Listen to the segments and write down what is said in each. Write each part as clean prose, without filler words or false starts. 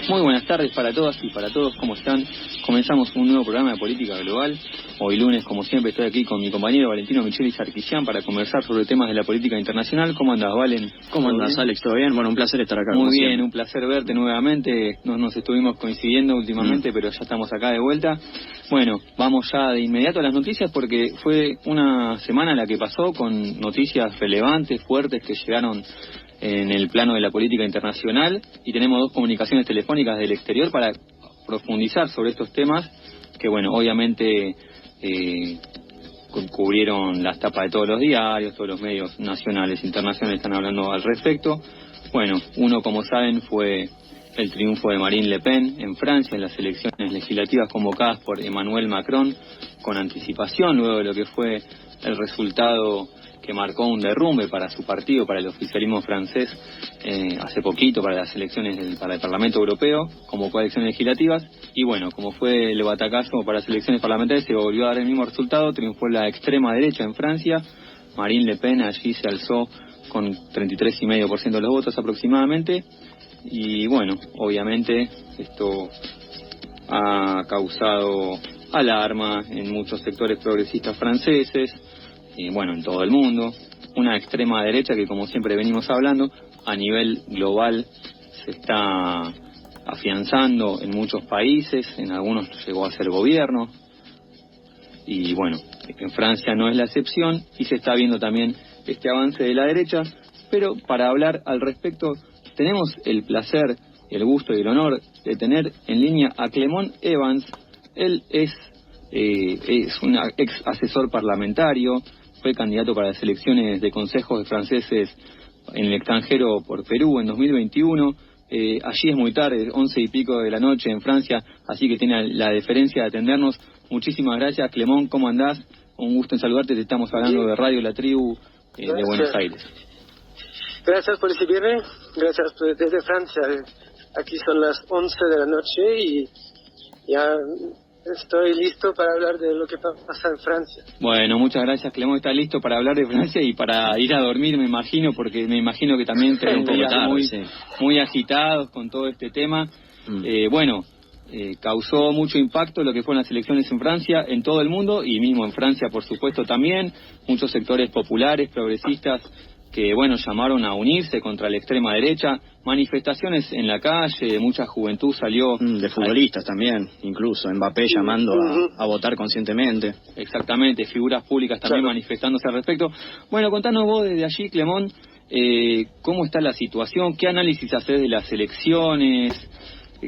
Muy buenas tardes para todas y para todos, ¿cómo están? Comenzamos un nuevo programa de política global. Hoy lunes, como siempre, estoy aquí con mi compañero Valentino Micheli Sarkisian para conversar sobre temas de la política internacional. ¿Cómo andas, Valen? ¿Cómo andas, Alex? ¿Todo bien? Bueno, un placer estar acá. Muy bien, un placer verte nuevamente. No nos estuvimos coincidiendo últimamente, pero ya estamos acá de vuelta. Bueno, vamos ya de inmediato a las noticias porque fue una semana la que pasó con noticias relevantes, fuertes, que llegaron en el plano de la política internacional, y tenemos dos comunicaciones telefónicas del exterior para profundizar sobre estos temas que, bueno, obviamente cubrieron las tapas de todos los diarios, todos los medios nacionales e internacionales están hablando al respecto. Bueno, uno, como saben, fue el triunfo de Marine Le Pen en Francia en las elecciones legislativas convocadas por Emmanuel Macron con anticipación, luego de lo que fue el resultado que marcó un derrumbe para su partido, para el oficialismo francés, hace poquito, para las elecciones para el Parlamento Europeo, convocó a elecciones legislativas, y bueno, como fue el batacazo para las elecciones parlamentarias, se volvió a dar el mismo resultado, triunfó la extrema derecha en Francia. Marine Le Pen allí se alzó con 33,5% de los votos aproximadamente, y bueno, obviamente esto ha causado alarma en muchos sectores progresistas franceses, y bueno, en todo el mundo. Una extrema derecha que, como siempre venimos hablando, a nivel global se está afianzando en muchos países, en algunos llegó a ser gobierno, y bueno, en Francia no es la excepción, y se está viendo también este avance de la derecha. Pero para hablar al respecto, tenemos el placer, el gusto y el honor de tener en línea a Clément Evans. Él es un ex asesor parlamentario, fue candidato para las elecciones de consejos de franceses en el extranjero por Perú en 2021. Allí es muy tarde, 11 y pico de la noche en Francia, así que tiene la deferencia de atendernos. Muchísimas gracias, Clément, ¿cómo andás? Un gusto en saludarte, te estamos hablando de Radio La Tribu de Buenos Aires. Gracias por recibirme, gracias desde Francia. Aquí son las 11 de la noche y ya estoy listo para hablar de lo que pasa en Francia. Bueno, muchas gracias, Clément. Está listo para hablar de Francia y para ir a dormir, me imagino, porque me imagino que también tenés días muy agitados con todo este tema. Causó mucho impacto lo que fueron las elecciones en Francia, en todo el mundo, y mismo en Francia, por supuesto, también. Muchos sectores populares, progresistas, que, bueno, llamaron a unirse contra la extrema derecha. Manifestaciones en la calle, mucha juventud salió. De futbolistas también, incluso Mbappé llamando a votar conscientemente. Exactamente, figuras públicas también manifestándose al respecto. Bueno, contanos vos desde allí, Clément, ¿cómo está la situación? ¿Qué análisis hacés de las elecciones?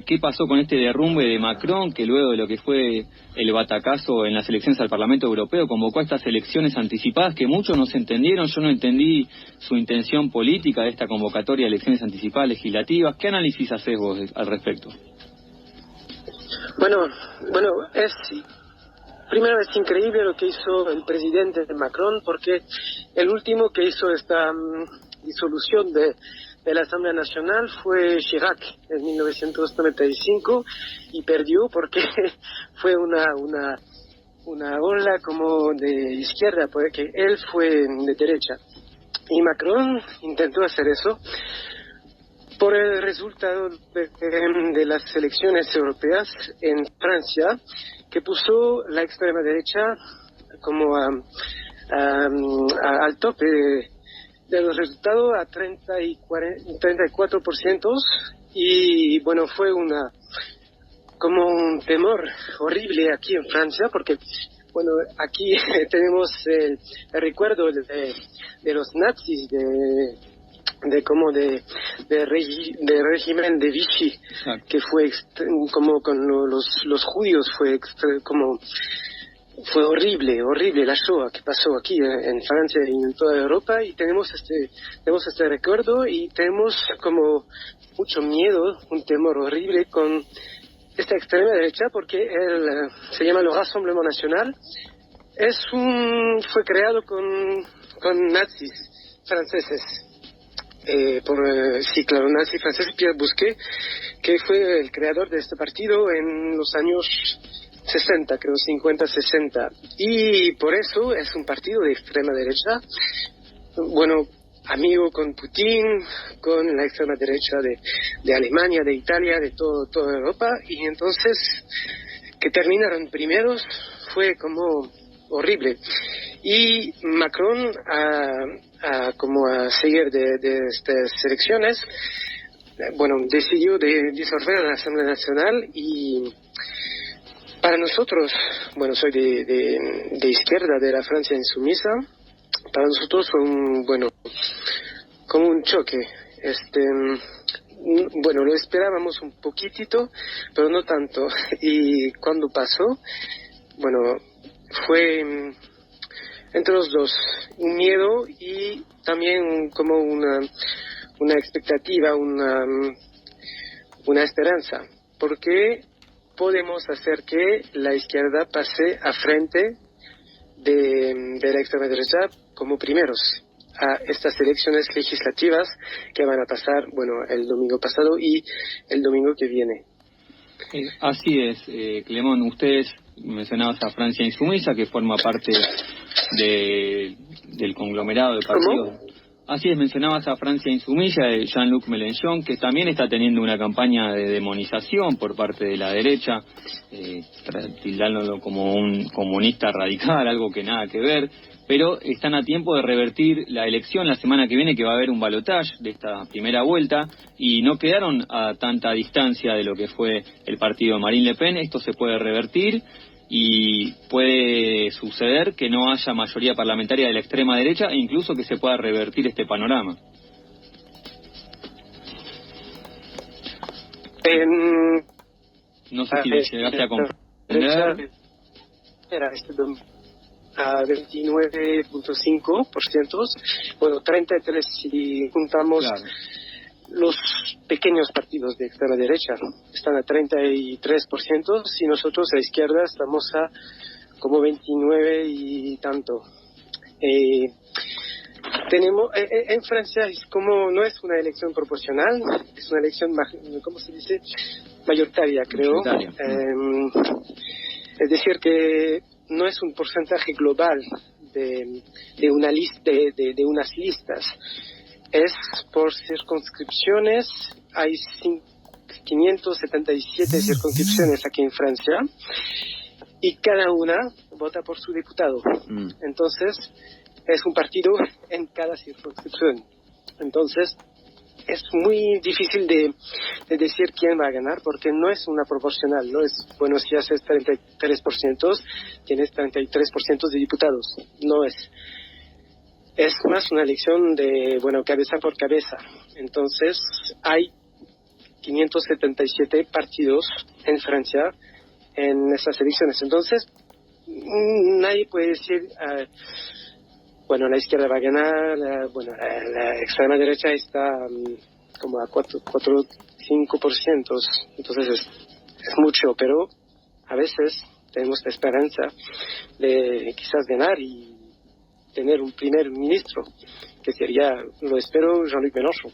¿Qué pasó con este derrumbe de Macron, que luego de lo que fue el batacazo en las elecciones al Parlamento Europeo convocó a estas elecciones anticipadas que muchos no se entendieron? Yo no entendí su intención política de esta convocatoria de elecciones anticipadas legislativas. ¿Qué análisis hacés vos al respecto? Bueno, primero es increíble lo que hizo el presidente Macron, porque el último que hizo esta disolución de la Asamblea Nacional fue Chirac en 1995 y perdió porque fue una ola como de izquierda, porque él fue de derecha. Y Macron intentó hacer eso por el resultado de las elecciones europeas en Francia, que puso la extrema derecha como al tope de los resultados a 34%, y bueno, fue como un temor horrible aquí en Francia, porque bueno, aquí tenemos el recuerdo de los nazis, de régimen de Vichy, que fue como con los judíos, fue horrible la Shoah que pasó aquí en Francia y en toda Europa, y tenemos este recuerdo, y tenemos como mucho miedo, un temor horrible con esta extrema derecha, porque se llama el Rassemblement National. Fue creado con nazis franceses, nazis franceses. Pierre Bousquet, que fue el creador de este partido en los años 60, creo, 50-60, y por eso es un partido de extrema derecha. Bueno, amigo con Putin, con la extrema derecha de Alemania, de Italia, de toda Europa, y entonces que terminaron primeros fue como horrible. Y Macron, como a seguir de estas elecciones, decidió disolver la Asamblea Nacional. Y para nosotros, soy de izquierda, de la Francia insumisa, para nosotros fue como un choque. Lo esperábamos un poquitito, pero no tanto. Y cuando pasó, fue entre los dos un miedo y también como una expectativa, una esperanza, porque podemos hacer que la izquierda pase a frente de la extrema derecha como primeros a estas elecciones legislativas que van a pasar, el domingo pasado y el domingo que viene. Así es, Clemón, ustedes mencionaban a Francia Insumisa, que forma parte del conglomerado de partidos. ¿Cómo? Así es, mencionabas a Francia Insumisa de Jean-Luc Mélenchon, que también está teniendo una campaña de demonización por parte de la derecha, tildándolo como un comunista radical, algo que nada que ver, pero están a tiempo de revertir la elección la semana que viene, que va a haber un balotaje de esta primera vuelta, y no quedaron a tanta distancia de lo que fue el partido de Marine Le Pen. Esto se puede revertir y puede suceder que no haya mayoría parlamentaria de la extrema derecha e incluso que se pueda revertir este panorama. No sé si le llegaste a comprender. Era a 29.5%, 33 si juntamos. Claro. Los pequeños partidos de extrema derecha están a 33%, y nosotros a la izquierda estamos a como 29 y tanto. Tenemos en Francia es como no es una elección proporcional, es una elección, ¿cómo se dice? Mayoritaria, creo. Mayoritaria. Es decir que no es un porcentaje global de una lista de unas listas. Es por circunscripciones. Hay 577 circunscripciones aquí en Francia y cada una vota por su diputado. Entonces es un partido en cada circunscripción. Entonces es muy difícil de decir quién va a ganar, porque no es una proporcional. No es, si haces 33%, tienes 33% de diputados. No es. Es más una elección de, cabeza por cabeza. Entonces, hay 577 partidos en Francia en esas elecciones. Entonces, nadie puede decir, la izquierda va a ganar, la extrema derecha está como a 4-5%. Entonces, es mucho, pero a veces tenemos la esperanza de quizás ganar y tener un primer ministro, que sería, lo espero, Jean-Luc Mélenchon.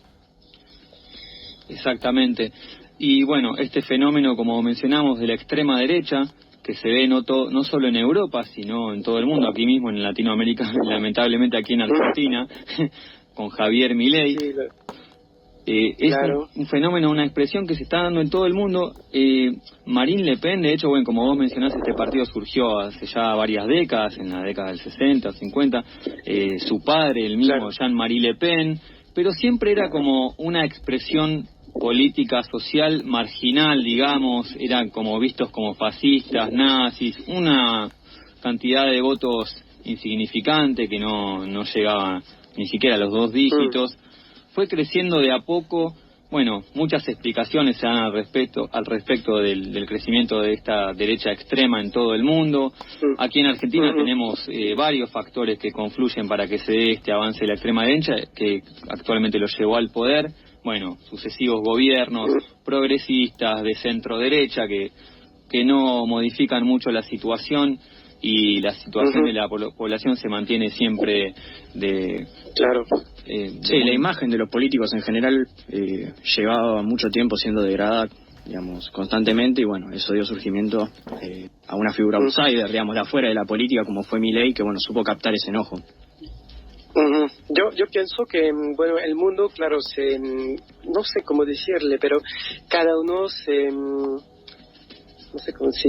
Exactamente. Y este fenómeno, como mencionamos, de la extrema derecha, que se ve no solo en Europa, sino en todo el mundo, aquí mismo en Latinoamérica, lamentablemente aquí en Argentina, con Javier Milei. Sí, es claro. un fenómeno, una expresión que se está dando en todo el mundo. Marine Le Pen, de hecho, como vos mencionás, este partido surgió hace ya varias décadas, en la década del 60, 50. Su padre, el mismo Jean-Marie Le Pen, pero siempre era como una expresión política social marginal, digamos, eran como vistos como fascistas, nazis, una cantidad de votos insignificante que no llegaba ni siquiera a los 2 dígitos. Fue creciendo de a poco. Muchas explicaciones se dan al respecto del crecimiento de esta derecha extrema en todo el mundo. Aquí en Argentina tenemos varios factores que confluyen para que se dé este avance de la extrema derecha, que actualmente lo llevó al poder. Sucesivos gobiernos progresistas de centro derecha que no modifican mucho la situación, y la situación de la población se mantiene siempre la imagen de los políticos en general llevaba mucho tiempo siendo degradada, constantemente, y eso dio surgimiento a una figura outsider, de afuera de la política, como fue Milei, que supo captar ese enojo. Yo pienso que, bueno, el mundo, claro, no sé cómo decirle, pero cada uno no sé cómo se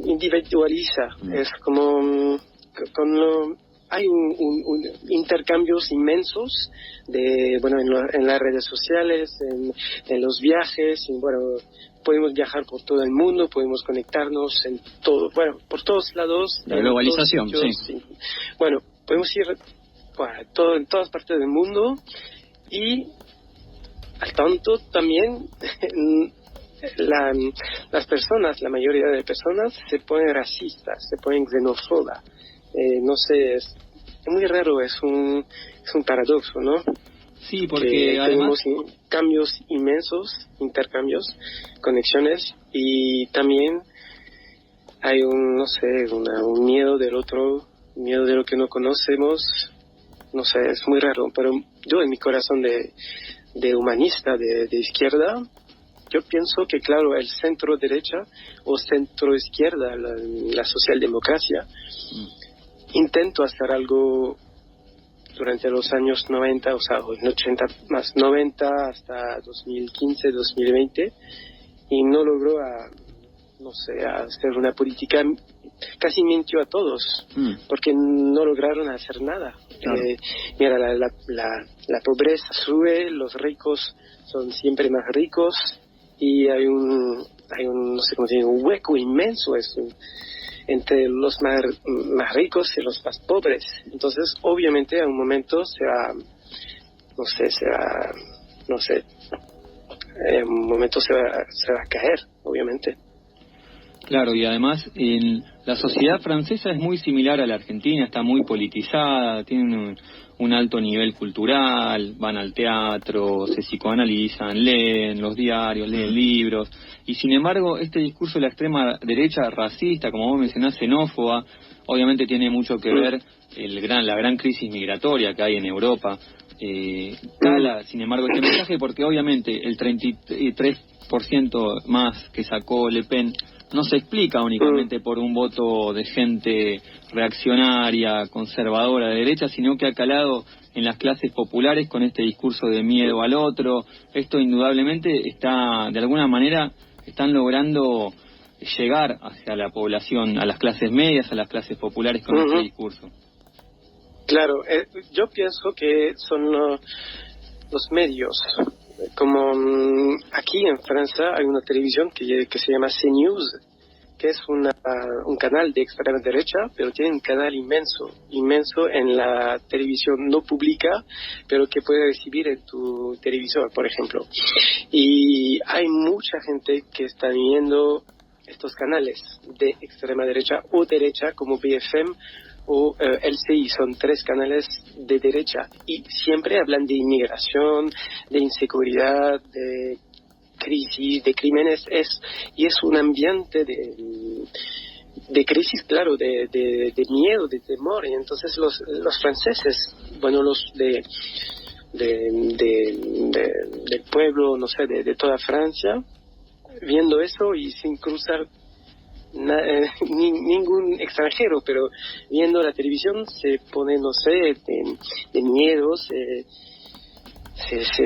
individualiza. Es como, hay intercambios inmensos bueno, en las redes sociales, en los viajes, y bueno, podemos viajar por todo el mundo, podemos conectarnos en todo, bueno, por todos lados. La globalización, sí. Bueno, podemos ir en todas partes del mundo, y al tanto también las personas, la mayoría de personas se ponen racistas, se ponen xenófobas. No sé, es muy raro, es un paradoxo, ¿no? Sí, porque que además tenemos cambios inmensos, intercambios, conexiones, y también hay no sé, un miedo del otro, miedo de lo que no conocemos. No sé, es muy raro, pero yo en mi corazón de humanista, de izquierda, yo pienso que, claro, el centro derecha o centro izquierda, la socialdemocracia, intento hacer algo durante los años 90, o sea, en 80 más 90 hasta 2015, 2020, y no logró no sé, hacer una política, casi mintió a todos, porque no lograron hacer nada. Claro. Mira, la pobreza sube, los ricos son siempre más ricos, y hay no sé cómo se llama, un hueco inmenso entre los más ricos y los más pobres. Entonces, obviamente, a un momento en un momento se va a caer, obviamente. claro, y además la sociedad francesa es muy similar a la argentina, está muy politizada, tiene un alto nivel cultural, van al teatro, se psicoanalizan, leen los diarios, leen libros, y sin embargo este discurso de la extrema derecha racista, como vos mencionás, xenófoba, obviamente tiene mucho que ver la gran crisis migratoria que hay en Europa. Cala, sin embargo, este mensaje, porque obviamente el 33% más que sacó Le Pen no se explica únicamente por un voto de gente reaccionaria, conservadora, de derecha, sino que ha calado en las clases populares con este discurso de miedo al otro. Esto indudablemente de alguna manera, están logrando llegar hacia la población, a las clases medias, a las clases populares con este discurso. Claro, yo pienso que son los medios. Como aquí en Francia hay una televisión que se llama CNews, que es un canal de extrema derecha, pero tiene un canal inmenso en la televisión no pública, pero que puedes recibir en tu televisor, por ejemplo. Y hay mucha gente que está viendo estos canales de extrema derecha o derecha, como BFM o LCI, son 3 canales de derecha, y siempre hablan de inmigración, de inseguridad, de crisis, de crímenes, y es un ambiente de crisis, claro, de miedo, de temor. Y entonces los franceses, bueno, los del pueblo, no sé, de toda Francia, viendo eso y sin cruzar ningún extranjero, pero viendo la televisión se pone, no sé, de miedo,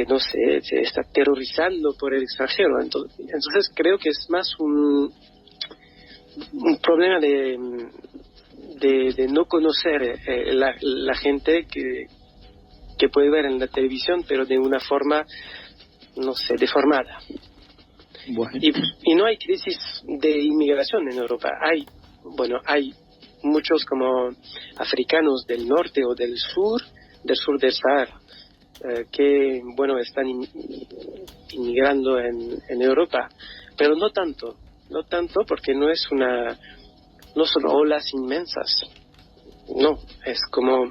no sé, se está aterrorizando por el extranjero. Entonces creo que es más un problema de no conocer la gente que puede ver en la televisión, pero de una forma, no sé, deformada. Bueno. Y no hay crisis de inmigración en Europa. Hay muchos como africanos del norte o del sur del Sahara, que, bueno, están inmigrando en Europa, pero no tanto porque no son olas inmensas. No, es como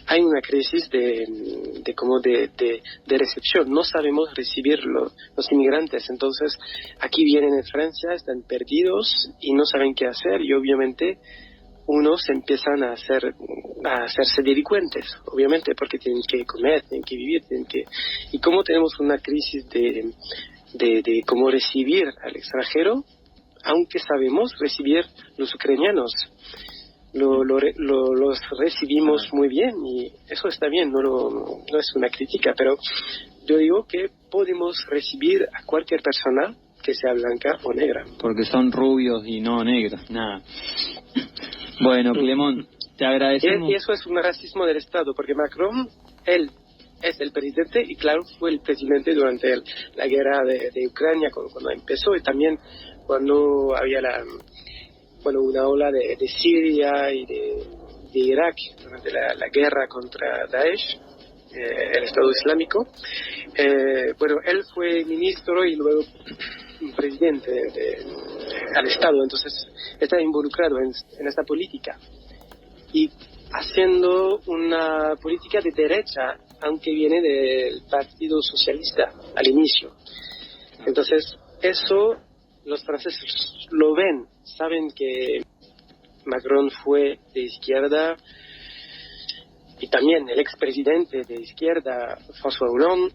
hay una crisis de recepción. No sabemos recibir los inmigrantes. Entonces aquí vienen en Francia, están perdidos y no saben qué hacer, y obviamente unos empiezan a hacerse delincuentes, obviamente, porque tienen que comer, tienen que vivir, y como tenemos una crisis de cómo recibir al extranjero, aunque sabemos recibir los ucranianos. los recibimos muy bien y eso está bien, no es una crítica, pero yo digo que podemos recibir a cualquier persona que sea blanca o negra. Porque son rubios y no negros, nada. Bueno, Clemón, te agradecemos. Y eso es un racismo del Estado, porque Macron, él es el presidente y claro, fue el presidente durante la guerra de Ucrania cuando empezó y también cuando había una ola de Siria y de Irak durante la guerra contra Daesh, el Estado Islámico. Él fue ministro y luego presidente al Estado, entonces está involucrado en esta política y haciendo una política de derecha, aunque viene del Partido Socialista al inicio. Entonces eso los franceses lo ven, saben que Macron fue de izquierda y también el expresidente de izquierda, François Hollande,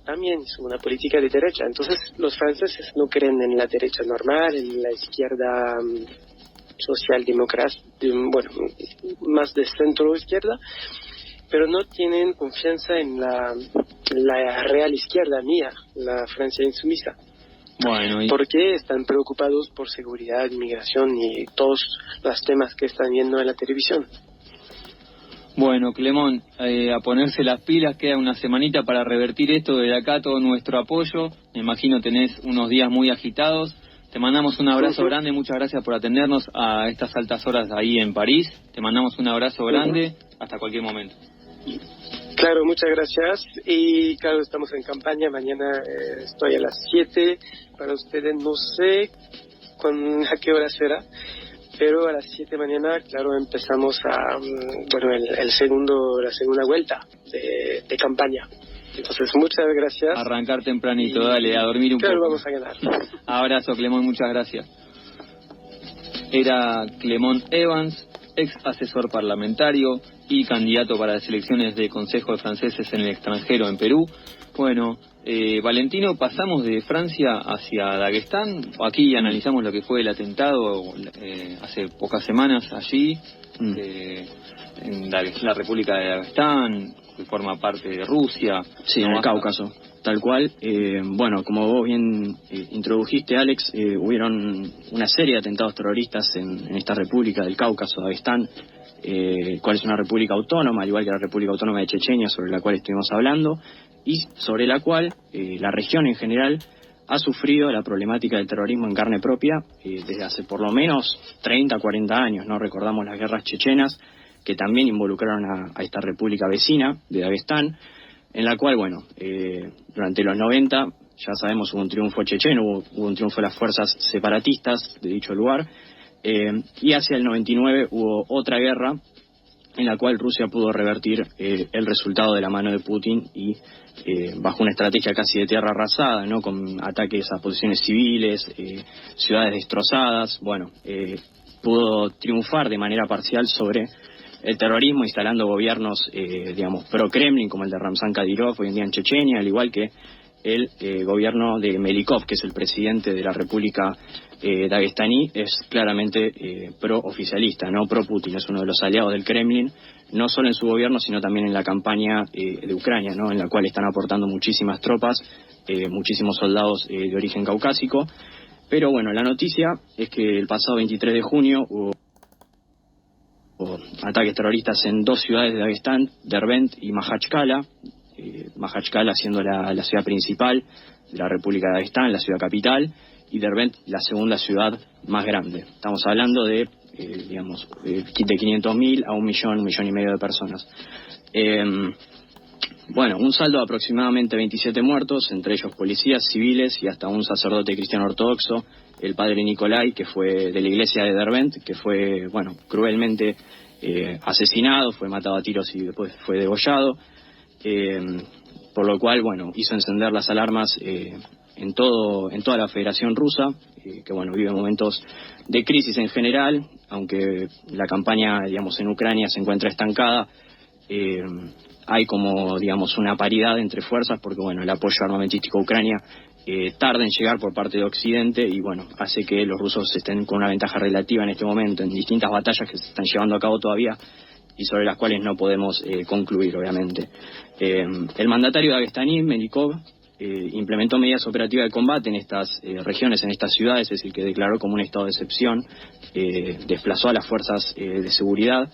también hizo una política de derecha. Entonces los franceses no creen en la derecha normal, en la izquierda socialdemócrata, más de centro izquierda, pero no tienen confianza en la real izquierda mía, la Francia insumisa. Bueno, Porque están preocupados por seguridad, inmigración y todos los temas que están viendo en la televisión. Bueno, Clemón, a ponerse las pilas, queda una semanita para revertir esto. Desde acá todo nuestro apoyo. Me imagino tenés unos días muy agitados. Te mandamos un abrazo grande, muchas gracias por atendernos a estas altas horas ahí en París. Te mandamos un abrazo grande, hasta cualquier momento. Claro, muchas gracias. Y claro, estamos en campaña. Mañana estoy a las 7. Para ustedes no sé a qué hora será, pero a las 7 de mañana, claro, empezamos la segunda vuelta de campaña. Entonces, muchas gracias. Arrancar tempranito, dale, a dormir un poco. Claro, vamos a ganar. Abrazo, Clemón, muchas gracias. Era Clemón Evans, ex asesor parlamentario y candidato para las elecciones de Consejo de Franceses en el extranjero en Perú. Bueno, Valentino, pasamos de Francia hacia Daguestán. Aquí analizamos lo que fue el atentado hace pocas semanas allí, en la República de Daguestán, que forma parte de Rusia. Sí, en el Cáucaso, tal cual. Como vos bien introdujiste, Alex, hubieron una serie de atentados terroristas en esta República del Cáucaso, Daguestán, cual es una república autónoma, al igual que la República Autónoma de Chechenia, sobre la cual estuvimos hablando, y sobre la cual la región en general ha sufrido la problemática del terrorismo en carne propia desde hace por lo menos 30, 40 años, ¿no? Recordamos las guerras chechenas, que también involucraron a esta república vecina de Daguestán, en la cual, durante los 90, ya sabemos, hubo un triunfo checheno, hubo un triunfo de las fuerzas separatistas de dicho lugar, y hacia el 99 hubo otra guerra en la cual Rusia pudo revertir el resultado de la mano de Putin y bajo una estrategia casi de tierra arrasada, ¿no? Con ataques a posiciones civiles, ciudades destrozadas, pudo triunfar de manera parcial sobre el terrorismo, instalando gobiernos, pro-Kremlin, como el de Ramzan Kadyrov hoy en día en Chechenia, al igual que el gobierno de Melikov, que es el presidente de la República Daguestaní, es claramente pro-oficialista, no pro-Putin, es uno de los aliados del Kremlin, no solo en su gobierno, sino también en la campaña de Ucrania, ¿no? En la cual están aportando muchísimas tropas, muchísimos soldados de origen caucásico. Pero la noticia es que el pasado 23 de junio hubo ataques terroristas en dos ciudades de Daguestán, Derbent y Makhachkala, Makhachkala siendo la ciudad principal de la República de Daguestán, la ciudad capital, y Derbent la segunda ciudad más grande. Estamos hablando de 500.000 a 1 millón y medio de personas. Un saldo de aproximadamente 27 muertos, entre ellos policías, civiles y hasta un sacerdote cristiano ortodoxo, el padre Nicolai, que fue de la iglesia de Derbent, que fue, cruelmente asesinado, fue matado a tiros y después fue degollado, por lo cual, hizo encender las alarmas en toda la Federación Rusa, que vive momentos de crisis en general, aunque la campaña, en Ucrania se encuentra estancada. Hay como, una paridad entre fuerzas, porque, el apoyo armamentístico a Ucrania tarda en llegar por parte de Occidente y bueno, hace que los rusos estén con una ventaja relativa en este momento en distintas batallas que se están llevando a cabo todavía y sobre las cuales no podemos concluir, obviamente. El mandatario dagestaní, Melikov, implementó medidas operativas de combate en estas regiones, en estas ciudades, es decir, que declaró como un estado de excepción, desplazó a las fuerzas de seguridad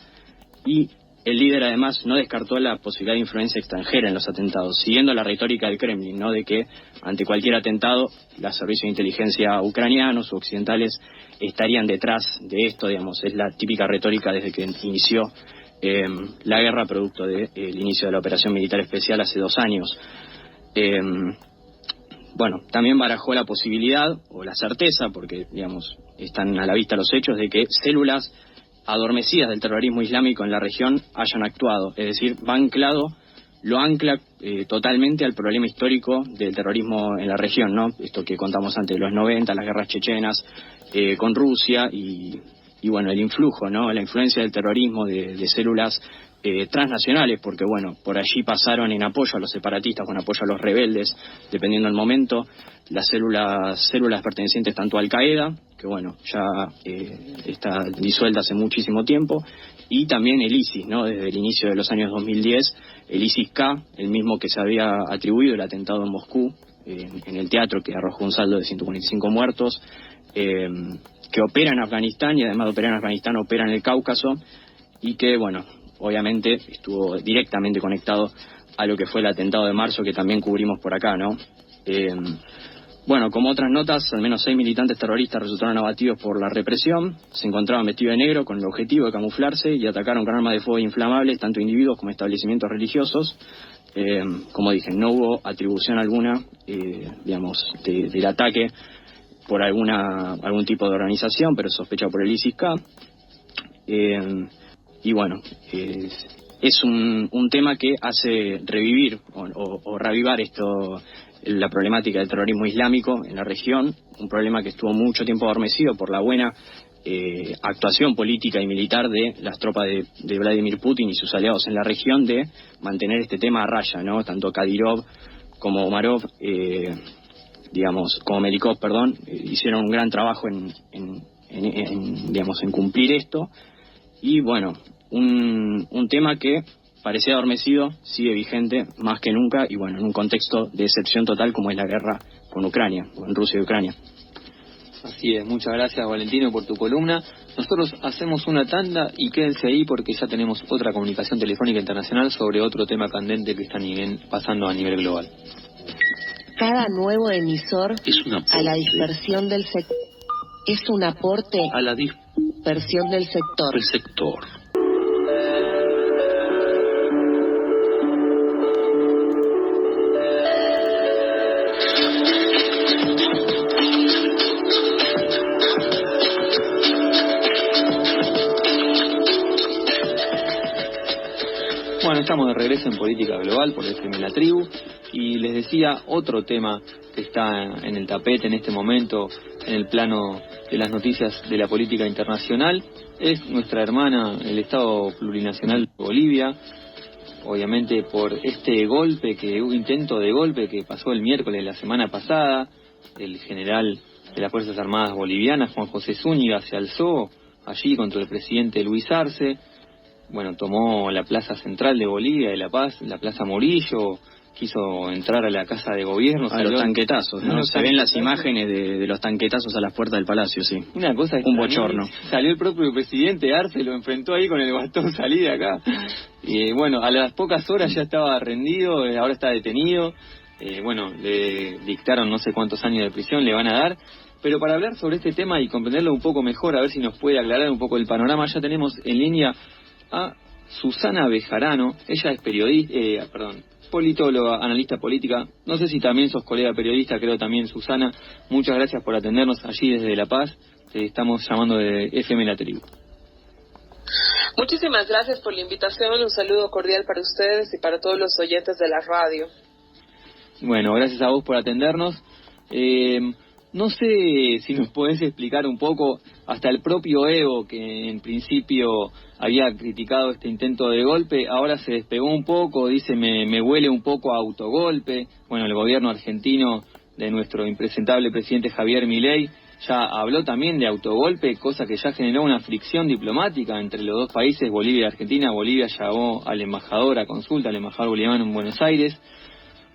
y el líder además no descartó la posibilidad de influencia extranjera en los atentados, siguiendo la retórica del Kremlin, ¿no?, de que ante cualquier atentado los servicios de inteligencia ucranianos o occidentales estarían detrás de esto, digamos, es la típica retórica desde que inició la guerra producto del inicio de la operación militar especial hace 2 años. Bueno, también barajó la posibilidad o la certeza, porque digamos están a la vista los hechos, de que células adormecidas del terrorismo islámico en la región hayan actuado, es decir, lo ancla totalmente al problema histórico del terrorismo en la región, ¿no? Esto que contamos antes de los 90, las guerras chechenas con Rusia y bueno, el influjo, ¿no?, la influencia del terrorismo de células transnacionales, porque bueno, por allí pasaron en apoyo a los separatistas o en apoyo a los rebeldes, dependiendo del momento, las células pertenecientes tanto a Al-Qaeda, que bueno, ya está disuelta hace muchísimo tiempo, y también el ISIS, ¿no?, desde el inicio de los años 2010, el ISIS-K, el mismo que se había atribuido el atentado en Moscú, en el teatro, que arrojó un saldo de 145 muertos, que opera en Afganistán y además de operar en Afganistán opera en el Cáucaso y que, bueno, obviamente estuvo directamente conectado a lo que fue el atentado de marzo que también cubrimos por acá, ¿no? Bueno, como otras notas, al menos 6 militantes terroristas resultaron abatidos por la represión, se encontraban vestidos de negro con el objetivo de camuflarse y atacaron con armas de fuego inflamables tanto individuos como establecimientos religiosos. Como dije, no hubo atribución alguna, digamos, del ataque por algún tipo de organización, pero sospecha por el ISIS-K. Y bueno, es un tema que hace revivir o reavivar la problemática del terrorismo islámico en la región, un problema que estuvo mucho tiempo adormecido por la buena actuación política y militar de las tropas de Vladimir Putin y sus aliados en la región de mantener este tema a raya, ¿no? Tanto Kadyrov como Umarov, como Melikov, hicieron un gran trabajo en cumplir esto. Y bueno, un tema que parecía adormecido sigue vigente más que nunca y bueno, en un contexto de excepción total como es la guerra con Ucrania, con Rusia y Ucrania. Así es, muchas gracias Valentino por tu columna. Nosotros hacemos una tanda y quédense ahí porque ya tenemos otra comunicación telefónica internacional sobre otro tema candente que está pasando a nivel global. Cada nuevo emisor a la dispersión del sector es un aporte a la dispersión del sector. El sector. Bueno, estamos de regreso en Política Global por FM La Tribu y les decía otro tema que está en el tapete en este momento en el plano de las noticias de la política internacional es nuestra hermana, el Estado Plurinacional de Bolivia, obviamente por este intento de golpe que pasó el miércoles de la semana pasada, el general de las Fuerzas Armadas Bolivianas, Juan José Zúñiga, se alzó allí contra el presidente Luis Arce. Bueno, tomó la plaza central de Bolivia, de La Paz, la plaza Morillo, quiso entrar a la casa de gobierno. A los tanquetazos, ¿no? Se ven las imágenes de los tanquetazos a las puertas del palacio, sí. Una cosa un bochorno. Salió el propio presidente Arce, lo enfrentó ahí con el bastón, salí de acá. Y bueno, a las pocas horas ya estaba rendido, ahora está detenido. Bueno, le dictaron no sé cuántos años de prisión le van a dar. Pero para hablar sobre este tema y comprenderlo un poco mejor, a ver si nos puede aclarar un poco el panorama, ya tenemos en línea a Susana Bejarano. Ella es politóloga, analista política. No sé si también sos colega periodista, creo también, Susana. Muchas gracias por atendernos allí desde La Paz. Te estamos llamando de FM La Tribu. Muchísimas gracias por la invitación. Un saludo cordial para ustedes y para todos los oyentes de la radio. Bueno, gracias a vos por atendernos. No sé si nos podés explicar un poco, hasta el propio Evo, que en principio había criticado este intento de golpe, ahora se despegó un poco, dice me huele un poco a autogolpe. Bueno, el gobierno argentino de nuestro impresentable presidente Javier Milei, ya habló también de autogolpe, cosa que ya generó una fricción diplomática entre los dos países, Bolivia y Argentina. Bolivia llamó al embajador a consulta, al embajador boliviano en Buenos Aires.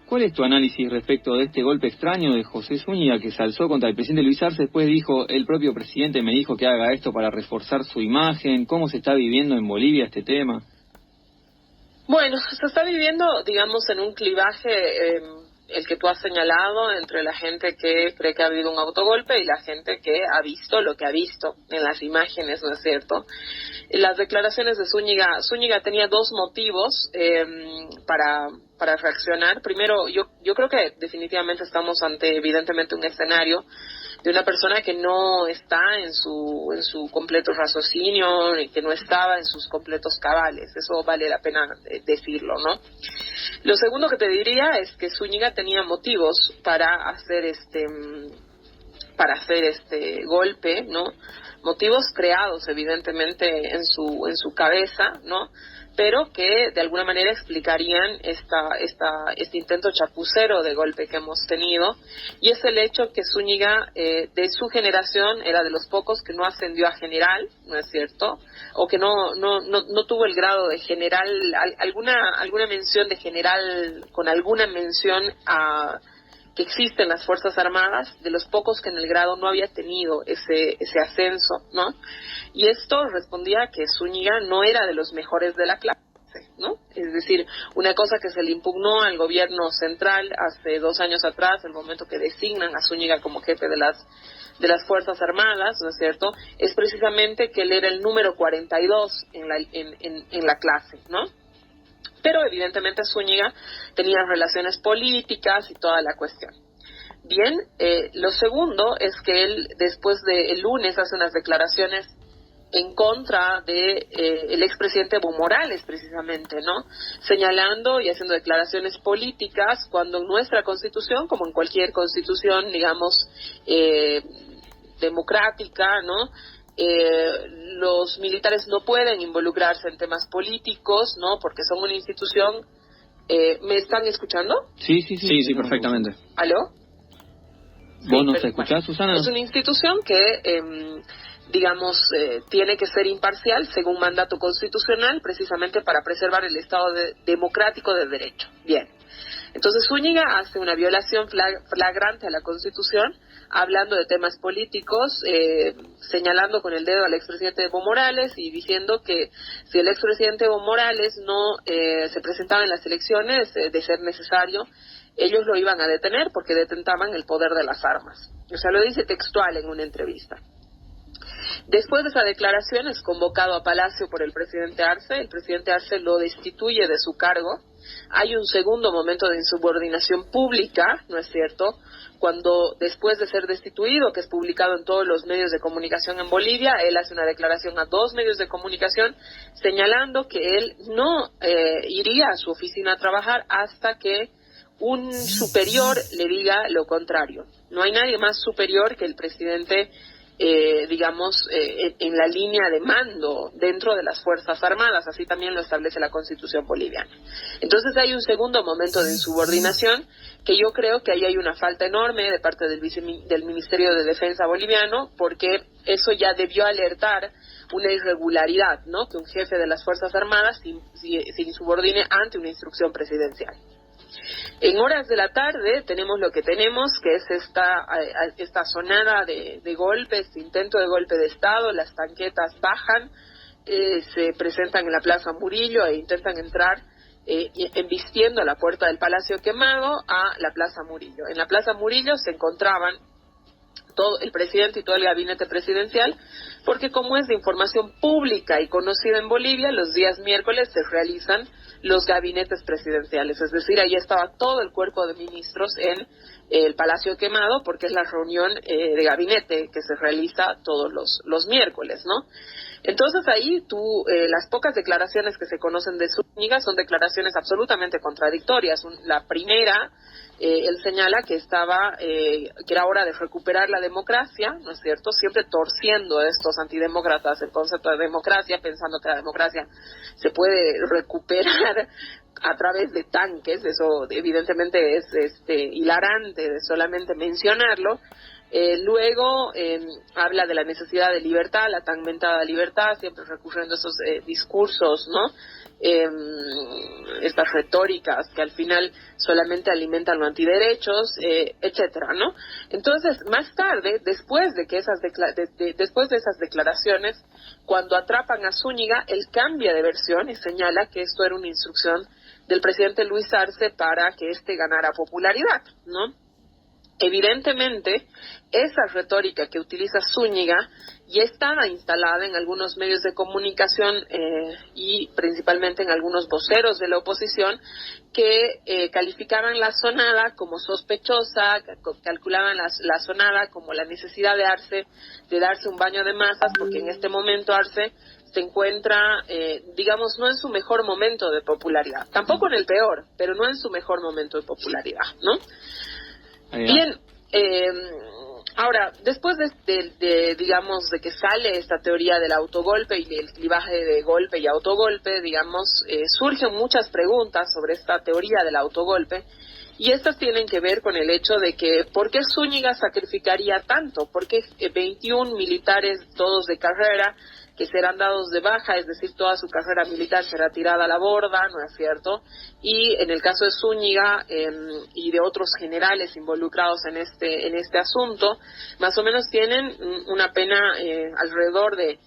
¿Cuál es tu análisis respecto de este golpe extraño de José Zúñiga, que se alzó contra el presidente Luis Arce? Después dijo, el propio presidente me dijo que haga esto para reforzar su imagen. ¿Cómo se está viviendo en Bolivia este tema? Bueno, se está viviendo, digamos, en un clivaje, el que tú has señalado, entre la gente que cree que ha habido un autogolpe y la gente que ha visto lo que ha visto en las imágenes, ¿no es cierto? Las declaraciones de Zúñiga tenía dos motivos para reaccionar. Primero, yo creo que definitivamente estamos ante, evidentemente, un escenario de una persona que no está en su completo raciocinio, que no estaba en sus completos cabales. Eso vale la pena decirlo, ¿no? Lo segundo que te diría es que Zúñiga tenía motivos para hacer este golpe, ¿no? Motivos creados evidentemente en su cabeza, ¿no? Pero que de alguna manera explicarían este intento chapucero de golpe que hemos tenido, y es el hecho que Zúñiga, de su generación, era de los pocos que no ascendió a general, ¿no es cierto? O que no tuvo el grado de general, alguna mención de general, con alguna mención a que existen las Fuerzas Armadas, de los pocos que en el grado no había tenido ese ascenso, ¿no? Y esto respondía a que Zúñiga no era de los mejores de la clase, ¿no? Es decir, una cosa que se le impugnó al gobierno central hace 2 años atrás, el momento que designan a Zúñiga como jefe de las Fuerzas Armadas, ¿no es cierto?, es precisamente que él era el número 42 en la clase, ¿no? Pero evidentemente Zúñiga tenía relaciones políticas y toda la cuestión. Bien, lo segundo es que él, después de el lunes, hace unas declaraciones en contra de el expresidente Evo Morales, precisamente, ¿no? Señalando y haciendo declaraciones políticas, cuando en nuestra Constitución, como en cualquier constitución, digamos, democrática, ¿no?, los militares no pueden involucrarse en temas políticos, ¿no?, porque son una institución. ¿Me están escuchando? Sí, perfectamente. ¿Aló? ¿Vos nos escuchás, Susana? Es una institución que, digamos, tiene que ser imparcial según mandato constitucional, precisamente para preservar el Estado democrático de derecho. Bien. Entonces Zúñiga hace una violación flagrante a la Constitución, hablando de temas políticos, señalando con el dedo al expresidente Evo Morales y diciendo que si el expresidente Evo Morales no se presentaba en las elecciones, de ser necesario, ellos lo iban a detener porque detentaban el poder de las armas. O sea, lo dice textual en una entrevista. Después de esa declaración es convocado a Palacio por el presidente Arce. El presidente Arce lo destituye de su cargo. Hay un segundo momento de insubordinación pública, ¿no es cierto?, cuando después de ser destituido, que es publicado en todos los medios de comunicación en Bolivia, él hace una declaración a 2 medios de comunicación señalando que él no iría a su oficina a trabajar hasta que un superior le diga lo contrario. No hay nadie más superior que el presidente, digamos, en la línea de mando dentro de las Fuerzas Armadas. Así también lo establece la Constitución boliviana. Entonces hay un segundo momento de insubordinación que yo creo que ahí hay una falta enorme de parte del Ministerio de Defensa boliviano, porque eso ya debió alertar una irregularidad, ¿no?, que un jefe de las Fuerzas Armadas se insubordine ante una instrucción presidencial. En horas de la tarde tenemos lo que tenemos, que es esta sonada de golpes, intento de golpe de Estado. Las tanquetas bajan, se presentan en la Plaza Murillo e intentan entrar embistiendo la puerta del Palacio Quemado a la Plaza Murillo. En la Plaza Murillo se encontraban todo el presidente y todo el gabinete presidencial, porque como es de información pública y conocida en Bolivia, los días miércoles se realizan los gabinetes presidenciales, es decir, ahí estaba todo el cuerpo de ministros en el Palacio Quemado, porque es la reunión de gabinete que se realiza todos los miércoles, ¿no? Entonces ahí las pocas declaraciones que se conocen de Zúñiga son declaraciones absolutamente contradictorias. La primera, él señala que era hora de recuperar la democracia, ¿no es cierto?, siempre torciendo a estos antidemócratas el concepto de democracia, pensando que la democracia se puede recuperar a través de tanques. Eso evidentemente es hilarante de solamente mencionarlo. Luego habla de la necesidad de libertad, la tan mentada libertad, siempre recurriendo a esos discursos, ¿no? Estas retóricas que al final solamente alimentan los antiderechos, etcétera, ¿no? Entonces, más tarde, después de esas declaraciones, cuando atrapan a Zúñiga, él cambia de versión y señala que esto era una instrucción del presidente Luis Arce para que éste ganara popularidad, ¿no? Evidentemente, esa retórica que utiliza Zúñiga ya estaba instalada en algunos medios de comunicación y principalmente en algunos voceros de la oposición que calificaban la zonada como sospechosa, calculaban la zonada como la necesidad de darse un baño de masas, porque en este momento Arce se encuentra, digamos, no en su mejor momento de popularidad, tampoco en el peor, pero no en su mejor momento de popularidad, ¿no? Bien, ahora, después digamos, de que sale esta teoría del autogolpe y el clivaje de golpe y autogolpe, digamos, surgen muchas preguntas sobre esta teoría del autogolpe, y estas tienen que ver con el hecho de que, ¿por qué Zúñiga sacrificaría tanto? ¿Por qué 21 militares, todos de carrera, que serán dados de baja, es decir, toda su carrera militar será tirada a la borda, ¿no es cierto? Y en el caso de Zúñiga y de otros generales involucrados en este asunto, más o menos tienen una pena alrededor de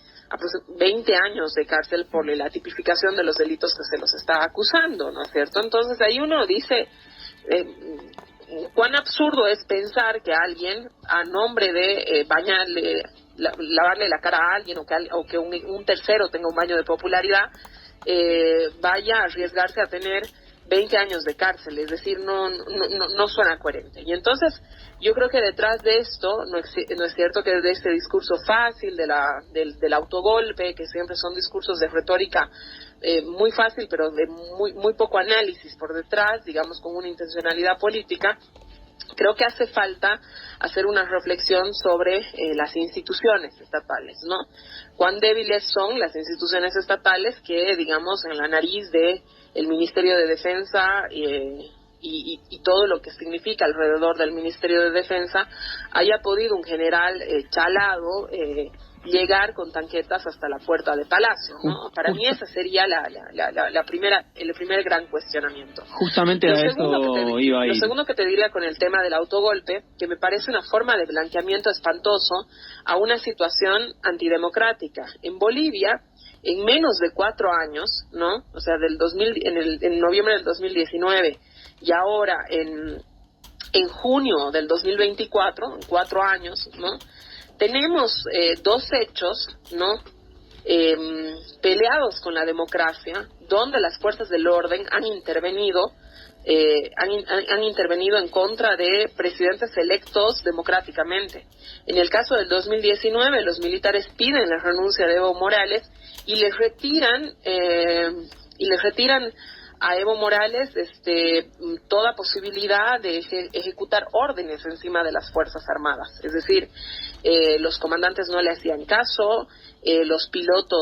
20 años de cárcel por la tipificación de los delitos que se los está acusando, ¿no es cierto? Entonces ahí uno dice, cuán absurdo es pensar que alguien, a nombre de lavarle la cara a alguien o que un tercero tenga un baño de popularidad, vaya a arriesgarse a tener 20 años de cárcel. Es decir, no suena coherente. Y entonces yo creo que detrás de esto no es cierto que de este discurso fácil del autogolpe, que siempre son discursos de retórica muy fácil, pero de muy poco análisis por detrás, digamos, con una intencionalidad política. Creo que hace falta hacer una reflexión sobre las instituciones estatales, ¿no? Cuán débiles son las instituciones estatales que, digamos, en la nariz de el Ministerio de Defensa y todo lo que significa alrededor del Ministerio de Defensa haya podido un general chalado llegar con tanquetas hasta la puerta de Palacio, ¿no? Para mí esa sería el primer gran cuestionamiento. Justamente a eso iba a ir. Lo segundo que te diría con el tema del autogolpe, que me parece una forma de blanqueamiento espantoso a una situación antidemocrática. En Bolivia, en menos de 4 años, ¿no? O sea, en noviembre del 2019 y ahora en junio del 2024, en 4 años, ¿no? Tenemos 2 hechos, ¿no? Peleados con la democracia, donde las fuerzas del orden han intervenido en contra de presidentes electos democráticamente. En el caso del 2019, los militares piden la renuncia de Evo Morales y les retiran a Evo Morales toda posibilidad de ejecutar órdenes encima de las Fuerzas Armadas. Es decir, los comandantes no le hacían caso, el piloto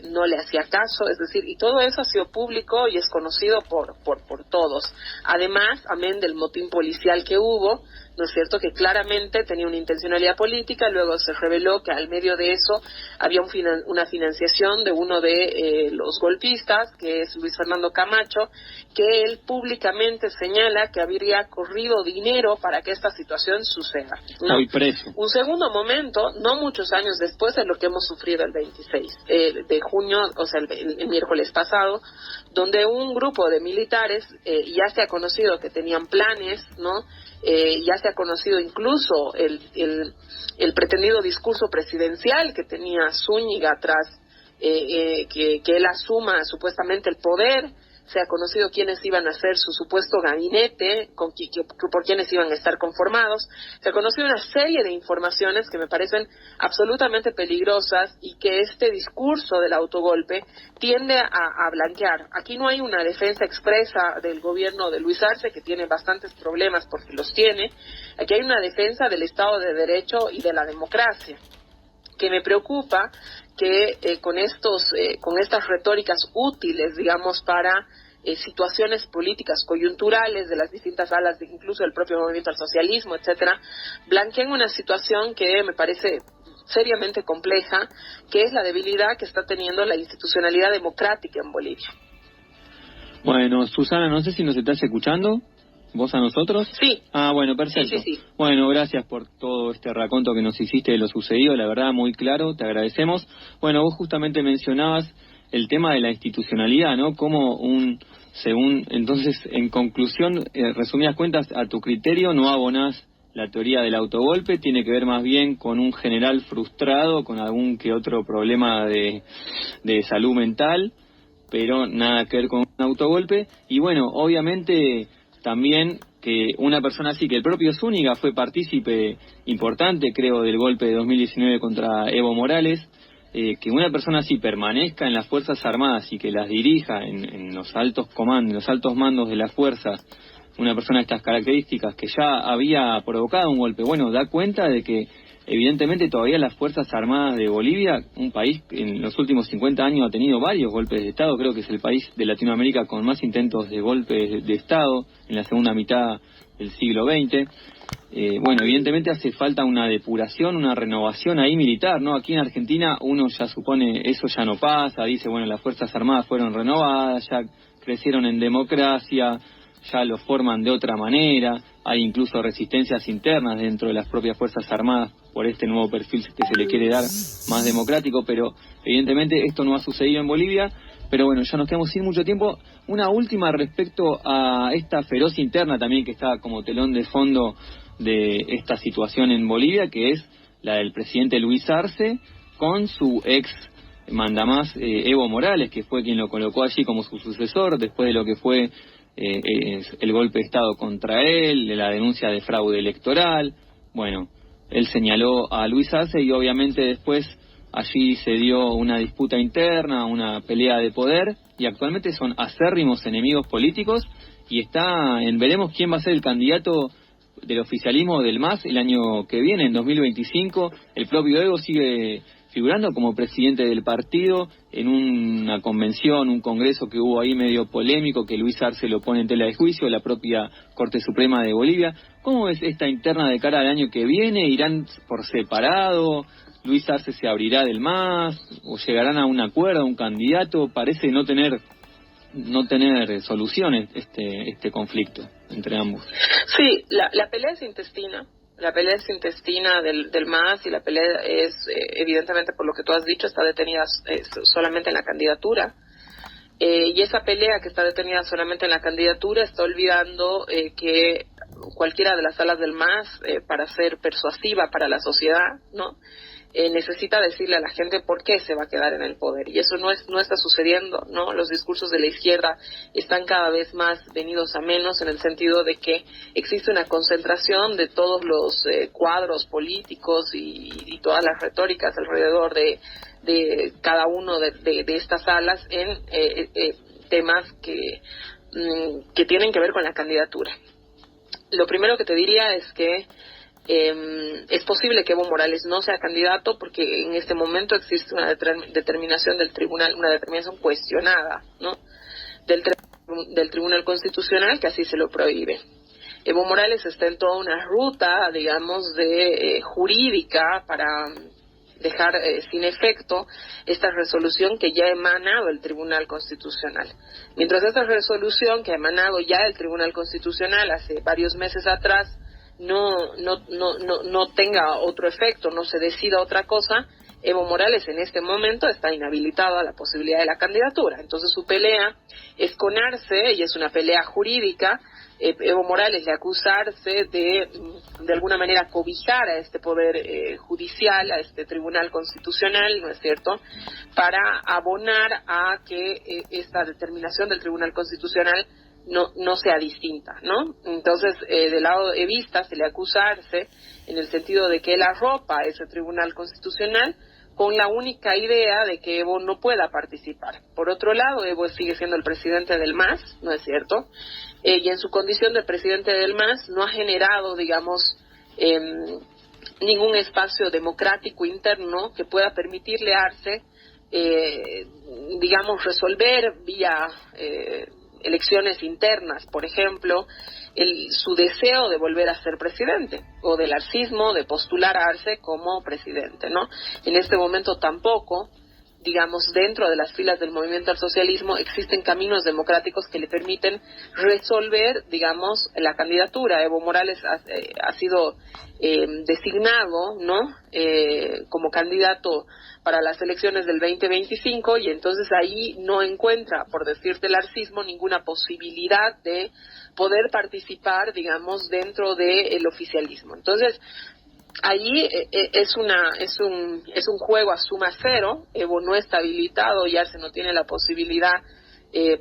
no le hacía caso, es decir, y todo eso ha sido público y es conocido por todos. Además, amén del motín policial que hubo, ¿no es cierto?, que claramente tenía una intencionalidad política. Luego se reveló que al medio de eso había una financiación de uno de los golpistas, que es Luis Fernando Camacho, que él públicamente señala que habría corrido dinero para que esta situación suceda, ¿no? Hoy preso. Un segundo momento, no muchos años después, es lo que hemos sufrido el 26 de junio, o sea, el miércoles pasado, donde un grupo de militares ya se ha conocido que tenían planes, ¿no? Ya se ha conocido incluso el pretendido discurso presidencial que tenía Zúñiga tras que él asuma supuestamente el poder. Se ha conocido quiénes iban a ser su supuesto gabinete, por quiénes iban a estar conformados. Se ha conocido una serie de informaciones que me parecen absolutamente peligrosas y que este discurso del autogolpe tiende a blanquear. Aquí no hay una defensa expresa del gobierno de Luis Arce, que tiene bastantes problemas porque los tiene. Aquí hay una defensa del Estado de Derecho y de la democracia, que me preocupa que con estas retóricas útiles, digamos, para situaciones políticas coyunturales de las distintas alas, incluso del propio movimiento al socialismo, etcétera, blanquean una situación que me parece seriamente compleja, que es la debilidad que está teniendo la institucionalidad democrática en Bolivia. Bueno, Susana, no sé si nos estás escuchando, ¿vos a nosotros? Sí. Ah, bueno, perfecto. Sí. Bueno, gracias por todo este raconto que nos hiciste de lo sucedido, la verdad, muy claro, te agradecemos. Bueno, vos justamente mencionabas el tema de la institucionalidad, ¿no? Como según, entonces, en conclusión, resumidas cuentas, a tu criterio no abonás la teoría del autogolpe, tiene que ver más bien con un general frustrado, con algún que otro problema de salud mental, pero nada que ver con un autogolpe. Y bueno, obviamente también que una persona así, que el propio Zúñiga fue partícipe importante, creo, del golpe de 2019 contra Evo Morales, que una persona así permanezca en las Fuerzas Armadas y que las dirija en los altos comandos, en los altos mandos de las fuerzas, una persona de estas características que ya había provocado un golpe, bueno, da cuenta de que evidentemente todavía las Fuerzas Armadas de Bolivia, un país que en los últimos 50 años ha tenido varios golpes de Estado, creo que es el país de Latinoamérica con más intentos de golpes de Estado en la segunda mitad del siglo XX. Bueno, evidentemente hace falta una depuración, una renovación ahí militar, ¿no? Aquí en Argentina uno ya supone eso ya no pasa, dice, bueno, las Fuerzas Armadas fueron renovadas, ya crecieron en democracia, ya lo forman de otra manera, hay incluso resistencias internas dentro de las propias Fuerzas Armadas por este nuevo perfil que se le quiere dar más democrático, pero evidentemente esto no ha sucedido en Bolivia. Pero bueno, ya nos quedamos sin mucho tiempo. Una última respecto a esta feroz interna también que está como telón de fondo de esta situación en Bolivia, que es la del presidente Luis Arce con su ex mandamás Evo Morales, que fue quien lo colocó allí como su sucesor después de lo que fue el golpe de Estado contra él, de la denuncia de fraude electoral. Bueno, él señaló a Luis Arce y obviamente después allí se dio una disputa interna, una pelea de poder, y actualmente son acérrimos enemigos políticos, y veremos quién va a ser el candidato del oficialismo del MAS el año que viene, en 2025. El propio Evo sigue figurando como presidente del partido en una convención, un congreso que hubo ahí medio polémico, que Luis Arce lo pone en tela de juicio, la propia Corte Suprema de Bolivia. ¿Cómo es esta interna de cara al año que viene? ¿Irán por separado? ¿Luis Arce se abrirá del MAS? ¿O llegarán a un acuerdo, a un candidato? Parece no tener soluciones este conflicto entre ambos. Sí, la pelea es intestina. La pelea es intestina del MAS, y la pelea es, evidentemente, por lo que tú has dicho, está detenida solamente en la candidatura. Y esa pelea que está detenida solamente en la candidatura está olvidando que cualquiera de las alas del MAS, para ser persuasiva para la sociedad, ¿no?, necesita decirle a la gente por qué se va a quedar en el poder, y eso no está sucediendo, ¿no? Los discursos de la izquierda están cada vez más venidos a menos, en el sentido de que existe una concentración de todos los cuadros políticos y todas las retóricas alrededor de cada uno de estas alas en temas que tienen que ver con la candidatura. Lo primero que te diría es que es posible que Evo Morales no sea candidato, porque en este momento existe una determinación del tribunal, una determinación cuestionada, ¿no?, del Tribunal Constitucional, que así se lo prohíbe. Evo Morales está en toda una ruta, digamos, jurídica para dejar sin efecto esta resolución que ya ha emanado el Tribunal Constitucional. Mientras esta resolución que ha emanado ya el Tribunal Constitucional hace varios meses atrás no tenga otro efecto, no se decida otra cosa, Evo Morales en este momento está inhabilitado a la posibilidad de la candidatura. Entonces su pelea es con Arce, y es una pelea jurídica. Evo Morales le acusa a Arce de alguna manera cobijar a este poder judicial, a este Tribunal Constitucional, ¿no es cierto?, para abonar a que esta determinación del Tribunal Constitucional no sea distinta, ¿no? Entonces, del lado evista se le acusa a Arce en el sentido de que él arropa ese Tribunal Constitucional con la única idea de que Evo no pueda participar. Por otro lado, Evo sigue siendo el presidente del MAS, ¿no es cierto?, y en su condición de presidente del MAS no ha generado, digamos, ningún espacio democrático interno que pueda permitirle a Arce, digamos, resolver vía elecciones internas, por ejemplo, su deseo de volver a ser presidente, o del arcismo de postular a Arce como presidente, ¿no? En este momento tampoco, digamos, dentro de las filas del movimiento al socialismo existen caminos democráticos que le permiten resolver, digamos, la candidatura. Evo Morales ha sido designado, ¿no?, como candidato para las elecciones del 2025, y entonces ahí no encuentra, por decirte el arcismo, ninguna posibilidad de poder participar, digamos, dentro del oficialismo. Entonces, allí es un juego a suma cero. Evo no está habilitado, ya se no tiene la posibilidad,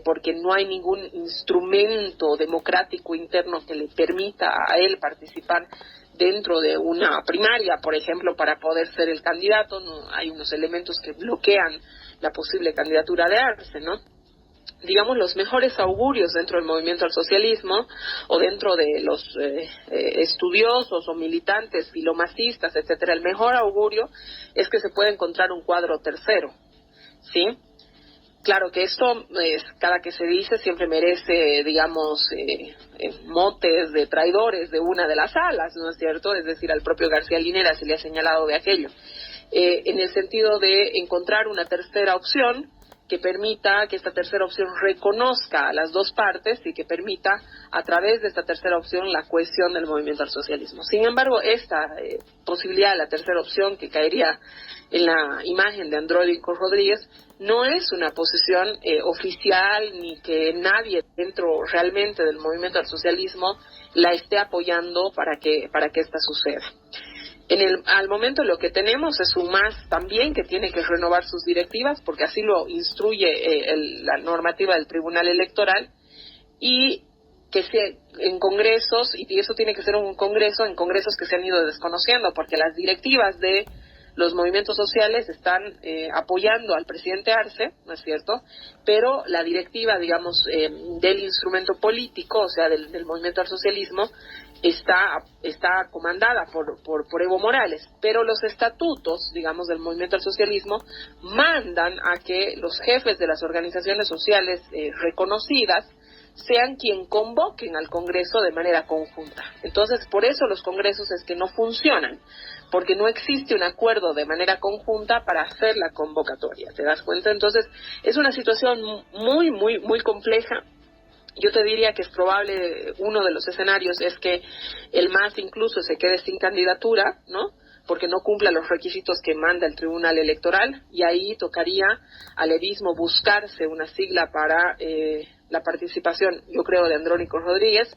porque no hay ningún instrumento democrático interno que le permita a él participar dentro de una primaria, por ejemplo, para poder ser el candidato. No, hay unos elementos que bloquean la posible candidatura de Arce, ¿no? Digamos, los mejores augurios dentro del movimiento al socialismo, o dentro de los estudiosos o militantes filomasistas, etcétera, el mejor augurio es que se puede encontrar un cuadro tercero, ¿sí? Claro que esto, cada que se dice, siempre merece, digamos, motes de traidores de una de las alas, ¿no es cierto? Es decir, al propio García Linera se le ha señalado de aquello, en el sentido de encontrar una tercera opción que permita que esta tercera opción reconozca a las dos partes y que permita, a través de esta tercera opción, la cohesión del movimiento al socialismo. Sin embargo, esta posibilidad de la tercera opción, que caería en la imagen de Andrónico Rodríguez, no es una posición oficial, ni que nadie dentro realmente del movimiento al socialismo la esté apoyando para que esta suceda. Al momento lo que tenemos es un MAS también que tiene que renovar sus directivas, porque así lo instruye la normativa del Tribunal Electoral, y que en congresos, y eso tiene que ser en congresos que se han ido desconociendo, porque las directivas de los movimientos sociales están apoyando al presidente Arce, ¿no es cierto? Pero la directiva, digamos, del instrumento político, o sea, del movimiento al socialismo, está comandada por Evo Morales, pero los estatutos, digamos, del movimiento al socialismo mandan a que los jefes de las organizaciones sociales reconocidas sean quien convoquen al Congreso de manera conjunta. Entonces, por eso los congresos es que no funcionan, porque no existe un acuerdo de manera conjunta para hacer la convocatoria, ¿te das cuenta? Entonces, es una situación muy, muy, muy compleja. Yo te diría que es probable, uno de los escenarios es que el MAS incluso se quede sin candidatura, ¿no?, porque no cumpla los requisitos que manda el Tribunal Electoral, y ahí tocaría al evismo buscarse una sigla para la participación, yo creo, de Andrónico Rodríguez,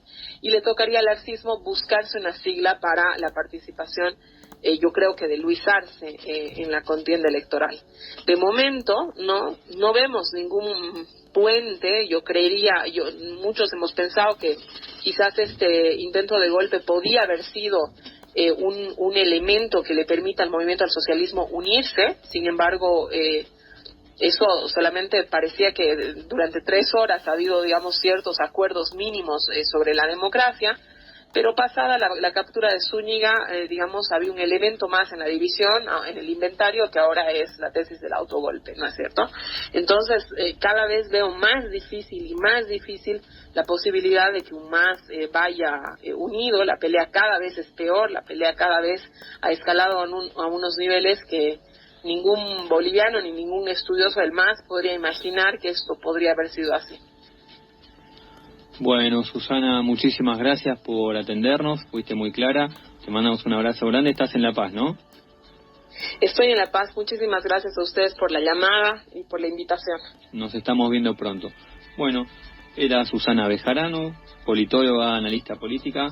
y le tocaría al arcismo buscarse una sigla para la participación, yo creo que de Luis Arce en la contienda electoral. De momento no vemos ningún puente. Yo creería, muchos hemos pensado que quizás este intento de golpe podía haber sido un elemento que le permita al movimiento al socialismo unirse. Sin embargo, eso solamente parecía que durante 3 horas ha habido, digamos, ciertos acuerdos mínimos sobre la democracia, pero pasada la captura de Zúñiga, digamos, había un elemento más en la división, en el inventario, que ahora es la tesis del autogolpe, ¿no es cierto? Entonces, cada vez veo más difícil la posibilidad de que un MAS vaya unido. La pelea cada vez es peor, la pelea cada vez ha escalado a unos niveles que ningún boliviano ni ningún estudioso del MAS podría imaginar que esto podría haber sido así. Bueno, Susana, muchísimas gracias por atendernos, fuiste muy clara, te mandamos un abrazo grande. Estás en La Paz, ¿no? Estoy en La Paz, muchísimas gracias a ustedes por la llamada y por la invitación. Nos estamos viendo pronto. Bueno, era Susana Bejarano, politóloga, analista política.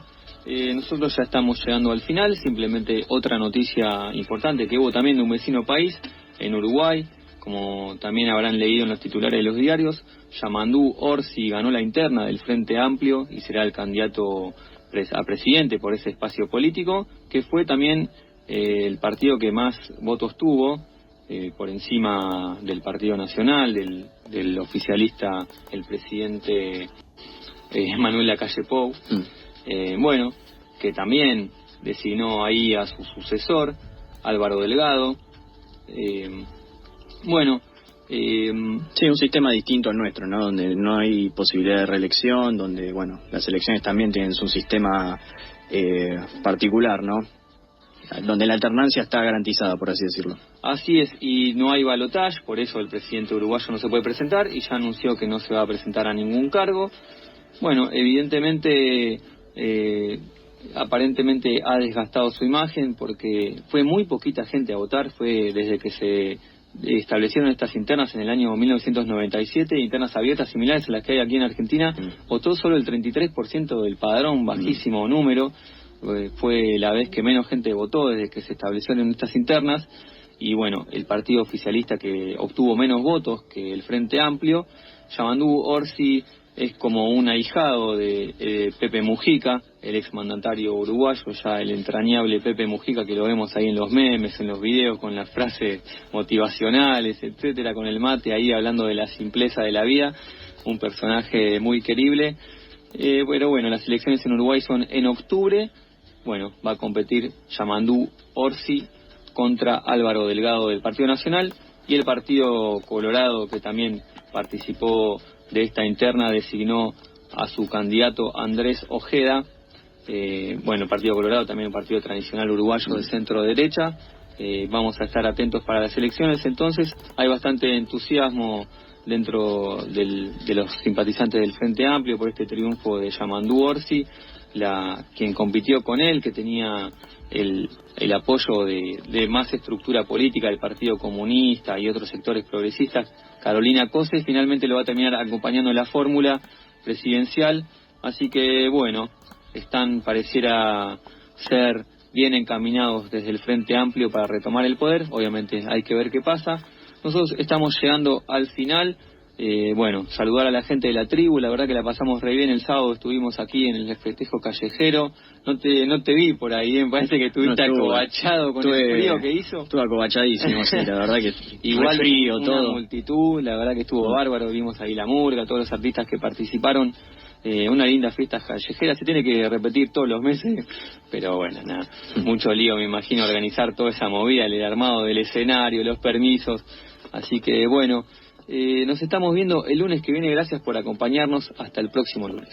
Nosotros ya estamos llegando al final. Simplemente otra noticia importante que hubo también de un vecino país, en Uruguay. Como también habrán leído en los titulares de los diarios, Yamandú Orsi ganó la interna del Frente Amplio y será el candidato a presidente por ese espacio político, que fue también el partido que más votos tuvo, por encima del Partido Nacional, del oficialista, el presidente Manuel Lacalle Pou. Bueno, que también designó ahí a su sucesor, Álvaro Delgado. Bueno, Sí, un sistema distinto al nuestro, ¿no? Donde no hay posibilidad de reelección, donde, bueno, las elecciones también tienen su sistema particular, ¿no? Donde la alternancia está garantizada, por así decirlo. Así es, y no hay balotaje, por eso el presidente uruguayo no se puede presentar y ya anunció que no se va a presentar a ningún cargo. Bueno, evidentemente, aparentemente ha desgastado su imagen porque fue muy poquita gente a votar, fue desde que se establecieron estas internas en el año 1997, internas abiertas similares a las que hay aquí en Argentina, votó solo el 33% del padrón, bajísimo número. Fue la vez que menos gente votó desde que se establecieron estas internas, y bueno, el partido oficialista que obtuvo menos votos que el Frente Amplio, Yamandú Orsi, es como un ahijado de Pepe Mujica, el exmandatario uruguayo, ya el entrañable Pepe Mujica, que lo vemos ahí en los memes, en los videos, con las frases motivacionales, etcétera, con el mate ahí hablando de la simpleza de la vida, un personaje muy querible. Pero bueno, las elecciones en Uruguay son en octubre. Bueno, va a competir Yamandú Orsi contra Álvaro Delgado del Partido Nacional, y el Partido Colorado, que también participó de esta interna, designó a su candidato Andrés Ojeda. Bueno, el Partido Colorado también un partido tradicional uruguayo de centro derecha. Vamos a estar atentos para las elecciones. Entonces hay bastante entusiasmo dentro de los simpatizantes del Frente Amplio por este triunfo de Yamandú Orsi, quien compitió con él, que tenía el apoyo de más estructura política del Partido Comunista y otros sectores progresistas. Carolina Cose finalmente lo va a terminar acompañando en la fórmula presidencial, así que bueno, pareciera ser bien encaminados desde el Frente Amplio para retomar el poder. Obviamente hay que ver qué pasa. Nosotros estamos llegando al final. Bueno, saludar a la gente de la tribu, la verdad que la pasamos re bien el sábado, estuvimos aquí en el festejo callejero, no te vi por ahí, me parece que estuviste acobachado con el frío que hizo. Estuve acobachadísimo, sí, la verdad que igual frío, una todo. multitud, la verdad que estuvo bárbaro, vimos ahí la murga, todos los artistas que participaron, una linda fiesta callejera, se tiene que repetir todos los meses, pero bueno, nada, mucho lío me imagino organizar toda esa movida, el armado del escenario, los permisos, así que bueno, nos estamos viendo el lunes que viene. Gracias por acompañarnos. Hasta el próximo lunes.